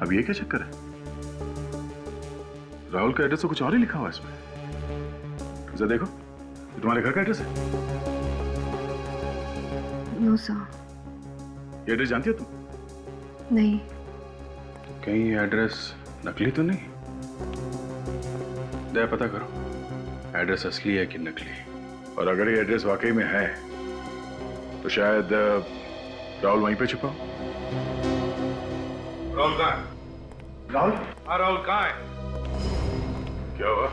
अब ये क्या चक्कर है? राहुल का एड्रेस तो कुछ और ही लिखा हुआ है इसमें। जरा देखो, ये तुम्हारे घर का एड्रेस है? No sir. ये एड्रेस जानती हो तुम? नहीं। कहीं ये एड्रेस नकली तो नहीं? दया पता करो, एड्रेस असली है कि नकली। और अगर ये एड्रेस वाकई में है तो शायद राहुल वहीं पे छुपा हो। राहुल कहाँ है? राहुल? हाँ, राहुल कहाँ है? क्या हुआ?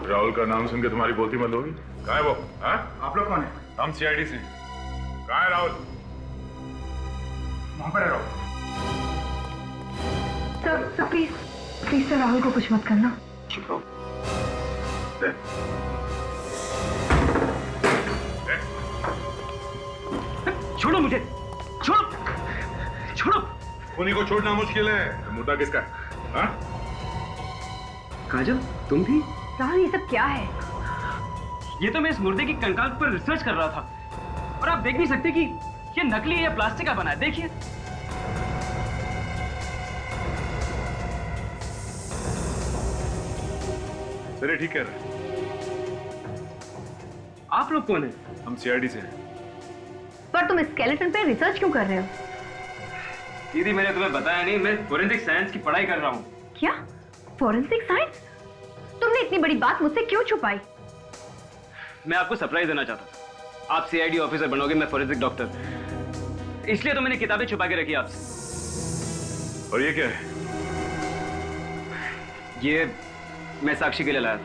राहुल का नाम सुन के तुम्हारी बोलती बंद होगी? कहाँ है वो? हाँ? आप लोग कौन है? हम सीआईडी से। कहाँ है राहुल? वहां पर है Rahul. Sir please sir, Rahul को कुछ मत करना। चुप रहो। छोड़ो मुझे, छोड़ो। उन्हीं को छोड़ना मुश्किल है। मुद्दा किसका है? हाँ? काजल, तुम भी? राहुल, ये सब क्या है? ये तो मैं इस मुर्दे की कंकाल पर रिसर्च कर रहा था, और आप देख नहीं सकते कि ये नकली है या प्लास्टिक का बना है। देखिए। सर, ठीक कह रहे हैं। आप लोग कौन है? हम सीआईडी से हैं। पर तुम स्केलेटन पे रिसर्च क्यों कर रहे हो? दीदी, मैंने तुम्हें बताया नहीं, मैं फोरेंसिक साइंस की पढ़ाई कर रहा हूँ। क्या? Forensic science? तुमने इतनी बड़ी बात मुझसे क्यों छुपाई? मैं आपको सरप्राइज देना चाहता था। आप सीआईडी ऑफिसर बनोगे, मैं फोरेंसिक डॉक्टर। इसलिए तो मैंने किताबें छुपा के रखी आपसे। और ये क्या है? ये मैं साक्षी के लिए लाया था,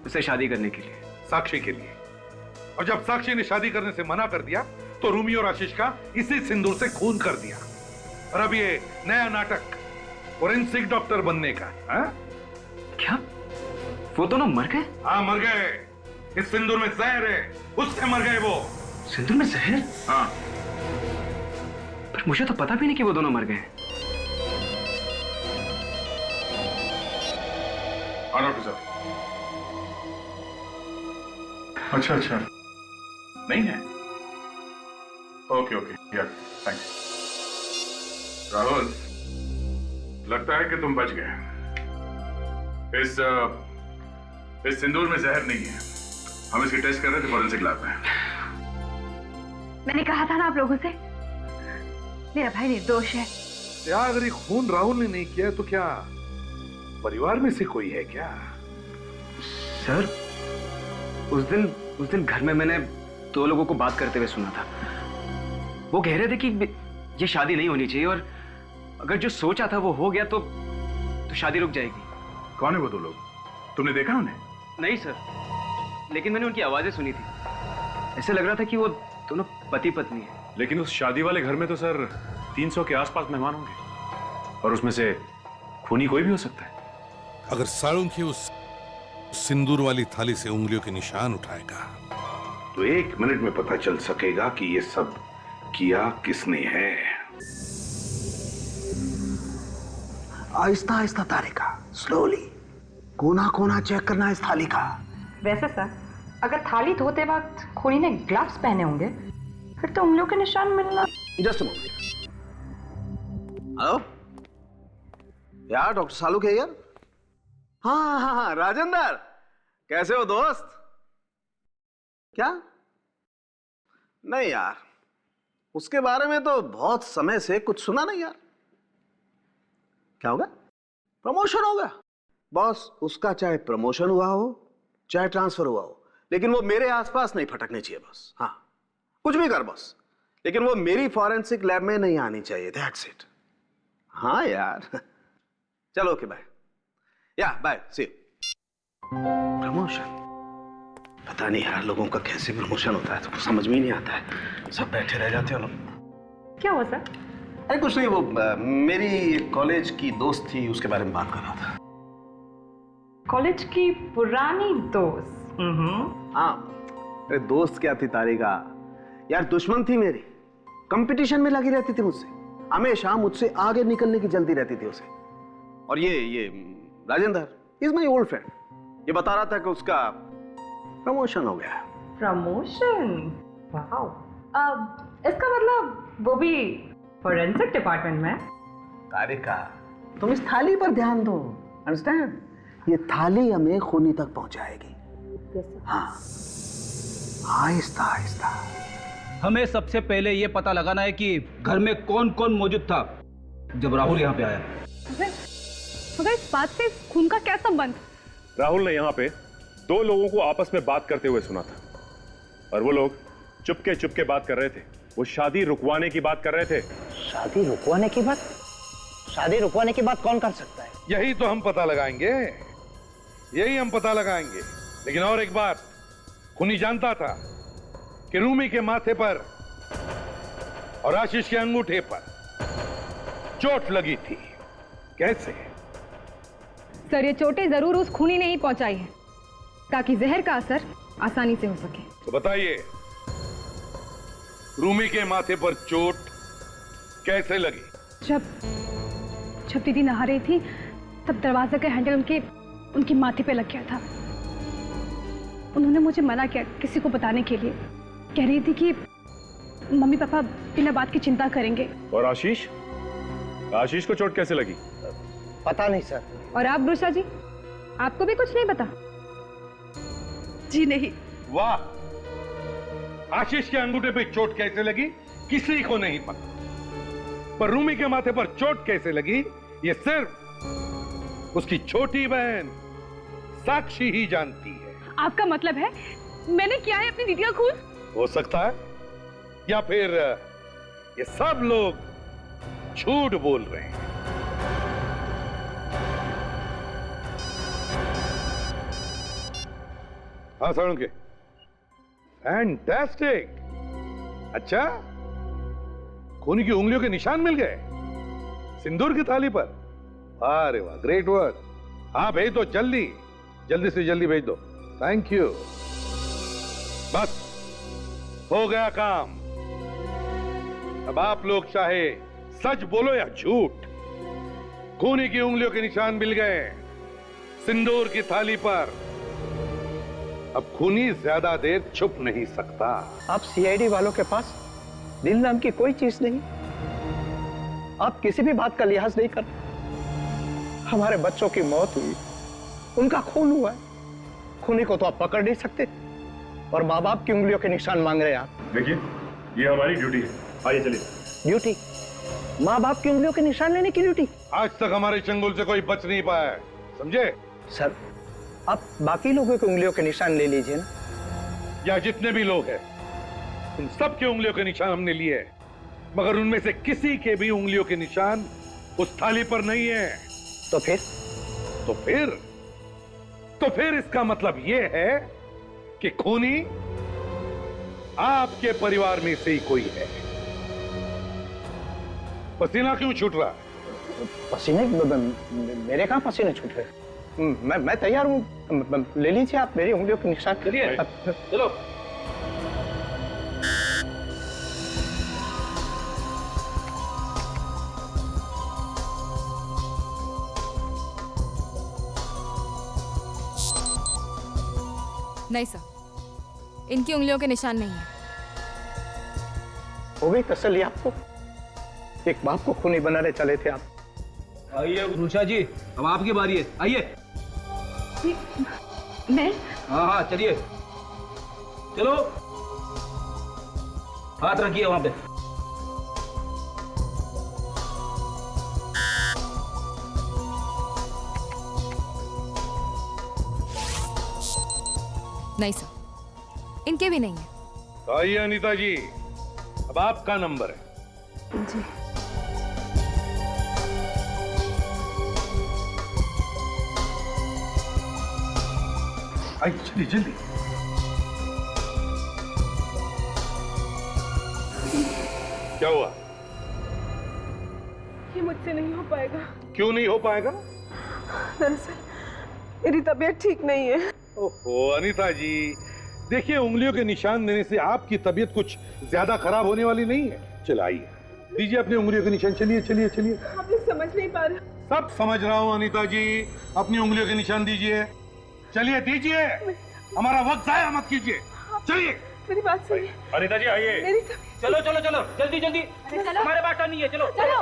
उससे शादी करने के लिए। साक्षी के लिए? और जब साक्षी ने शादी करने से मना कर दिया तो रूमी और आशीष का इसी सिंदूर से खून कर दिया। और अब ये नया नाटक फोरेंसिक डॉक्टर बनने का। हा? क्या वो दोनों मर गए? हाँ, मर गए। इस सिंदूर में जहर है, उससे मर गए वो। सिंदूर में जहर? हाँ। पर मुझे तो पता भी नहीं कि वो दोनों मर गए। हाँ डॉक्टर साहब। अच्छा, नहीं है? ओके, यार, थैंक्स। राहुल, लगता है कि तुम बच गए। इस सिंदूर में जहर नहीं है। हम इसकी टेस्ट कर रहे थे फोरेंसिक लैब में। मैंने कहा था ना आप लोगों से, मेरा भाई निर्दोष है। यार, अगर ये खून राहुल ने नहीं किया तो क्या परिवार में से कोई है क्या? सर, उस दिन घर में मैंने दो लोगों को बात करते हुए सुना था। वो कह रहे थे कि ये शादी नहीं होनी चाहिए, और अगर जो सोचा था वो हो गया तो शादी रुक जाएगी। कौन है वो दो लोग? तुमने देखा उन्हें? नहीं सर, लेकिन मैंने उनकी आवाजें सुनी थी। ऐसे लग रहा था कि वो दोनों पति पत्नी है। लेकिन उस शादी वाले घर में तो सर 300 के आसपास मेहमान होंगे, और उसमें से खूनी कोई भी हो सकता है। अगर साळुंखी उस सिंदूर वाली थाली से उंगलियों के निशान उठाएगा तो 1 मिनट में पता चल सकेगा कि ये सब किया किसने है। आहिस्ता आहिस्ता तारिका, स्लोली। कोना कोना चेक करना है इस थाली का। वैसे सर, अगर थाली धोते वक्त खूनी ने ग्लव्स पहने होंगे, फिर तो उंगलियों के निशान मिलना जस्ट मोमेंट। हेलो यार, डॉक्टर सालुक है यार? हाँ, राजेंद्र, कैसे हो दोस्त? क्या? नहीं यार, उसके बारे में तो बहुत समय से कुछ सुना नहीं यार। क्या होगा? प्रमोशन होगा। बॉस, उसका चाहे प्रमोशन हुआ हो चाहे ट्रांसफर हुआ हो, लेकिन वो मेरे आसपास नहीं फटकने चाहिए बस। हाँ, कुछ भी कर बॉस, लेकिन वो मेरी फॉरेंसिक लैब में नहीं आनी चाहिए। That's it. हाँ यार, चलो ओके, बाय। या बाय, सी यू। प्रमोशन? पता नहीं यार, लोगों का कैसे प्रमोशन होता है तो समझ में ही नहीं आता है। सब बैठे रह जाते हैं लोग। क्या हुआ सर? अरे कुछ नहीं, वो मेरी एक कॉलेज की दोस्त थी, उसके बारे में बात कर रहा था। कॉलेज की पुरानी दोस्त? हाँ, अरे दोस्त क्या थी तारिका यार, दुश्मन थी मेरी। कंपटीशन में लगी रहती थी मुझसे, हमेशा मुझसे आगे निकलने की जल्दी रहती थी उसे। और ये Rajendra is my old friend, ये बता रहा था कि उसका प्रमोशन हो गया। प्रमोशन? वाओ। अब इसका मतलब वो भी फॉरेंसिक डिपार्टमेंट में? तारिका, तुम इस थाली पर ध्यान दो, अंडरस्टैंड? ये थाली हमें खूनी तक पहुंचाएगी। हाँ, आहिस्ता आहिस्ता। हमें सबसे पहले ये पता लगाना है कि घर में कौन कौन मौजूद था जब राहुल यहाँ पे आया। मगर इस बात से खून का क्या संबंध? राहुल ने यहाँ पे दो लोगों को आपस में बात करते हुए सुना था, और वो लोग चुपके चुपके बात कर रहे थे। वो शादी रुकवाने की बात कर रहे थे। शादी रुकवाने की बात? शादी रुकवाने की बात कौन कर सकता है? यही तो हम पता लगाएंगे, यही हम पता लगाएंगे। लेकिन और एक बात, खूनी जानता था कि रूमी के माथे पर और आशीष के अंगूठे पर चोट लगी थी। कैसे? सर, ये चोटें जरूर उस खूनी ने ही पहुंचाई है ताकि जहर का असर आसानी से हो सके। तो बताइए, रूमी के माथे पर चोट कैसे लगी? जब दीदी नहा रही थी तब दरवाजे का हैंडल उनकी माथे पे लग गया था। उन्होंने मुझे मना किया किसी को बताने के लिए। कह रही थी कि मम्मी पापा बिना बात की चिंता करेंगे। और आशीष को चोट कैसे लगी? पता नहीं सर। और आप गुरुशा जी, आपको भी कुछ नहीं पता? जी नहीं। वाह, आशीष के अंगूठे पे चोट कैसे लगी किसी को नहीं पता, पर रूमी के माथे पर चोट कैसे लगी ये सिर्फ उसकी छोटी बहन साक्षी ही जानती है। आपका मतलब है मैंने किया है अपनी दीदी का खून? हो सकता है, या फिर ये सब लोग झूठ बोल रहे हैं। हाँ सड़ों के फैंटास्टिक। अच्छा, खूनी की उंगलियों के निशान मिल गए सिंदूर की थाली पर। अरे वाह, ग्रेट वर्क। हाँ भेज दो, जल्दी से जल्दी भेज दो। Thank you. बस हो गया काम। अब आप लोग चाहे सच बोलो या झूठ, खूनी की उंगलियों के निशान मिल गए सिंदूर की थाली पर। अब खूनी ज्यादा देर छुप नहीं सकता। आप सीआईडी वालों के पास दिल नाम की कोई चीज नहीं। आप किसी भी बात का लिहाज नहीं करते। हमारे बच्चों की मौत हुई, उनका खून हुआ है, खूनी को तो आप पकड़ नहीं सकते, और माँ बाप की उंगलियों के निशान मांग रहे हैं आप। देखिए, ये हमारी ड्यूटी है। आइए चलिए। ड्यूटी? माँ बाप की उंगलियों के निशान लेने की ड्यूटी? आज तक हमारे चंगुल से कोई बच नहीं पाया है, समझे? सर, आप बाकी लोगों की उंगलियों के निशान ले लीजिए ना। या जितने भी लोग हैं, उन सब की उंगलियों के निशान हमने लिए हैं, मगर उनमें से किसी के भी उंगलियों के निशान उस थाली पर नहीं है। तो फिर? तो फिर इसका मतलब यह है कि खूनी आपके परिवार में से ही कोई है। पसीना क्यों छूट रहा है? पसीने? मेरे कहां पसीने छूट रहे? मैं तैयार हूँ, ले लीजिए आप मेरी उंगलियों के निशान। चलिए, चलो। नहीं सर, इनकी उंगलियों के निशान नहीं है। हो गई तसल्ली आपको? एक बाप को खूनी बनाने चले थे आप। आइए रुषा जी, अब आपकी बारी है, आइए। मैं? हाँ हाँ चलिए, चलो हाथ रखिए वहां पे। नहीं सर, इनके भी नहीं है। आइए अनीता जी, अब आपका नंबर है। जी। आइए जल्दी जल्दी। क्या हुआ? ये मुझसे नहीं हो पाएगा। क्यों नहीं हो पाएगा? दरअसल मेरी तबीयत ठीक नहीं है। ओहो अनीता जी, देखिए उंगलियों के निशान देने से आपकी तबीयत कुछ ज्यादा खराब होने वाली नहीं है। चलो आइए, दीजिए अपने उंगलियों के निशान। चलिए चलिए चलिए। आप लोग समझ नहीं पा रहे। सब समझ रहा हूँ अनीता जी, अपनी उंगलियों के निशान दीजिए। चलिए दीजिए, हमारा वक्त जाया मत कीजिए। चलिए। मेरी बात सुनिए। अनीता जी आइए। मेरी चलो चलो चलो जल्दी जल्दी, हमारे बात नहीं है, चलो चलो।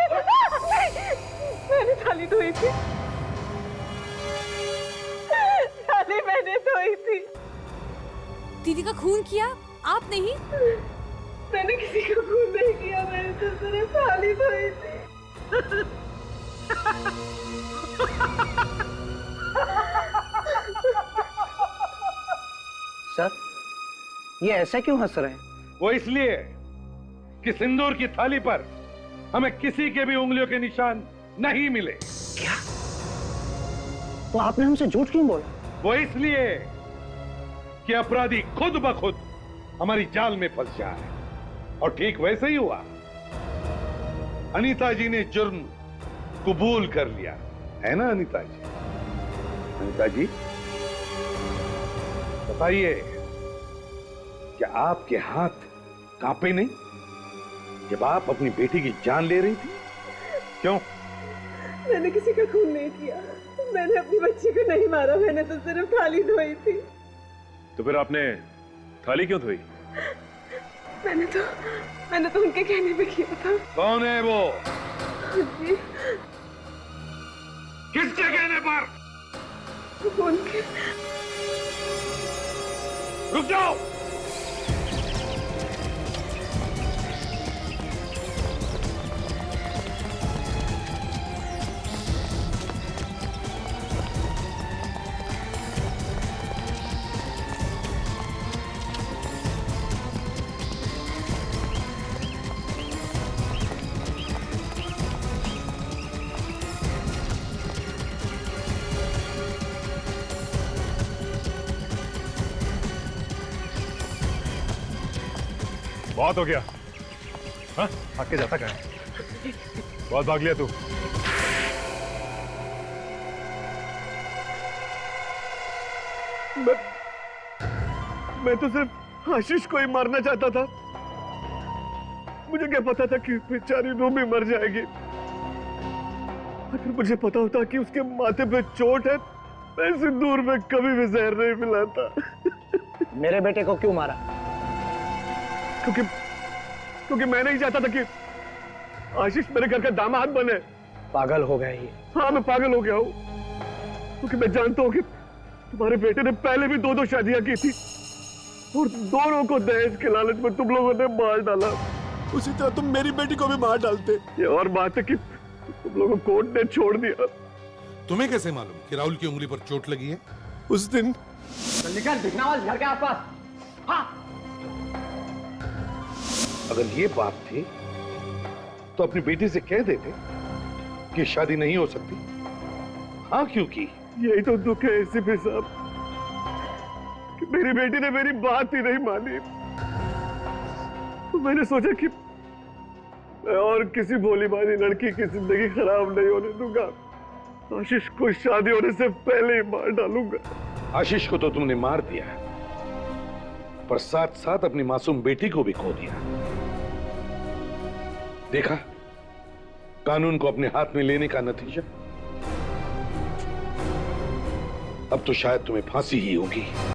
मैंने थाली धोई थी, थाली मैंने धोई थी। दीदी का खून किया आप नहीं? मैंने किसी का खून नहीं किया, मैंने तो सिर्फ थाली धोई थी। सर, ये ऐसा क्यों हंस रहे हैं? वो इसलिए कि सिंदूर की थाली पर हमें किसी के भी उंगलियों के निशान नहीं मिले। क्या? तो आपने हमसे झूठ क्यों बोला? वो इसलिए कि अपराधी खुद ब खुद हमारी जाल में फंस जाए। और ठीक वैसे ही हुआ, अनीता जी ने जुर्म कबूल कर लिया है ना अनीता जी? अनीता जी बताइए, क्या आपके हाथ कांपे नहीं जब आप अपनी बेटी की जान ले रही थी? क्यों? मैंने किसी का खून नहीं किया, मैंने अपनी बच्ची को नहीं मारा, मैंने तो सिर्फ थाली धोई थी। तो फिर आपने थाली क्यों धोई? मैंने तो उनके कहने पे किया था। कौन है वो? जी। किसके कहने पर? उनके। रुक जाओ। बहुत हो गया। हाँ, भाग के जाता कहाँ है? बहुत भाग लिया तू। मैं तो सिर्फ आशीष को ही मारना चाहता था। मुझे क्या पता था कि बेचारी रूमी मर जाएगी। अगर मुझे पता होता कि उसके माथे पे चोट है, मैं सिंदूर में कभी भी जहर नहीं मिलाता। मेरे बेटे को क्यों मारा? क्योंकि मैं नहीं चाहता था कि आशीष मेरे घर का दामाद बने। पागल हो गया ये। हाँ, मैं पागल हो गया हूँ, क्योंकि मैं जानता हूँ कि तुम्हारे बेटे ने पहले भी 2-2 शादियां की थी और दोनों को दहेज के लालच में तुम लोगों ने मार डाला। उसी तरह तुम मेरी बेटी को भी मार डालते। ये और बात है कि तुम लोगों को कोर्ट ने छोड़ दिया। तुम्हें कैसे मालूम कि राहुल की उंगली पर चोट लगी है? उस दिन दिखनावाज घर के आसपास। हाँ। अगर ये बात थी तो अपनी बेटी से कह देते कि शादी नहीं हो सकती। हाँ, क्योंकि यही तो दुख है एसीपी साहब कि मेरी बेटी ने मेरी बात ही नहीं मानी। तो मैंने सोचा कि मैं और किसी भोली भाली लड़की की जिंदगी खराब नहीं होने दूंगा। आशीष को शादी होने से पहले ही मार डालूंगा। आशीष को तो तुमने मार दिया, पर साथ साथ अपनी मासूम बेटी को भी खो दिया। देखा कानून को अपने हाथ में लेने का नतीजा? अब तो शायद तुम्हें फांसी ही होगी।